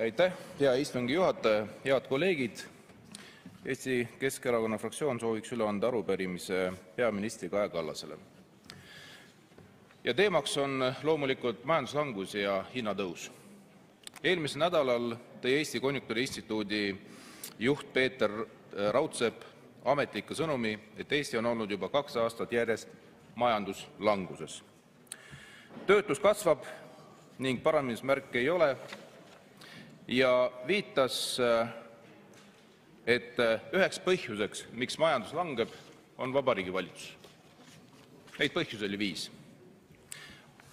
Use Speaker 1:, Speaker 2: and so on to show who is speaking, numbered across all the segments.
Speaker 1: Aitäh, hea istungi juhataja, head kolleegid! Eesti Keskerakonna fraktsioon sooviks üle anda arupärimise peaminister Kaja Kallasele. Ja teemaks on loomulikult majanduslangus ja hinnatõus. Eelmisel nädalal tõi Eesti Konjunktuuriinstituudi juht Peeter Raudsepp ametliku sõnumi, et Eesti on olnud juba 2 aastat järjest majanduslanguses. Töötus kasvab ning paranemismärke ei ole ja viitas, et üheks põhjuseks, miks majandus langeb, on Vabariigi Valitsus. Neid põhjusi oli 5.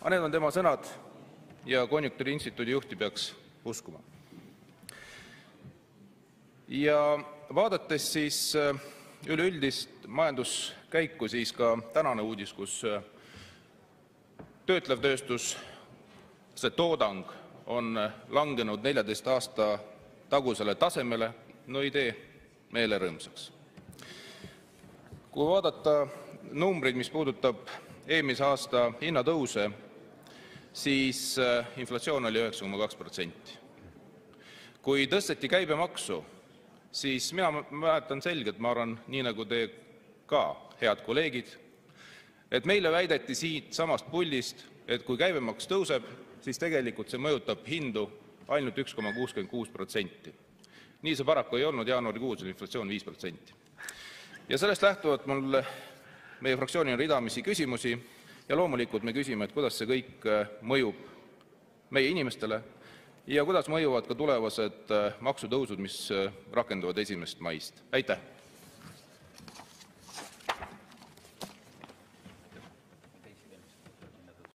Speaker 1: Aga need on tema sõnad ja Konjunktuuriinstituudi juhti peaks uskuma. Ja vaadates siis üleüldist majanduskäiku, siis ka tänane uudis, kus töötlev tööstus, see toodang on langenud 14 aasta tagusele tasemele, no ei tee meele rõõmsaks. Kui vaadata numbreid, mis puudutab eelmise aasta hinnatõuse, siis inflatsioon oli 9,2%. Kui tõsteti käibemaksu, siis mina mäletan selgelt, ma arvan, nii nagu te ka, head kolleegid, et meile väideti siit samast puldist, et kui käibemaks tõuseb, siis tegelikult see mõjutab hindu ainult 1,66%. Nii see paraku ei olnud, jaanuarikuus oli inflatsioon 5%. Ja sellest lähtuvalt mul meie fraktsioonil on ridamisi küsimusi ja loomulikult me küsime, et kuidas see kõik mõjub meie inimestele ja kuidas mõjuvad ka tulevased maksutõusud, mis rakenduvad 1. maist. Aitäh!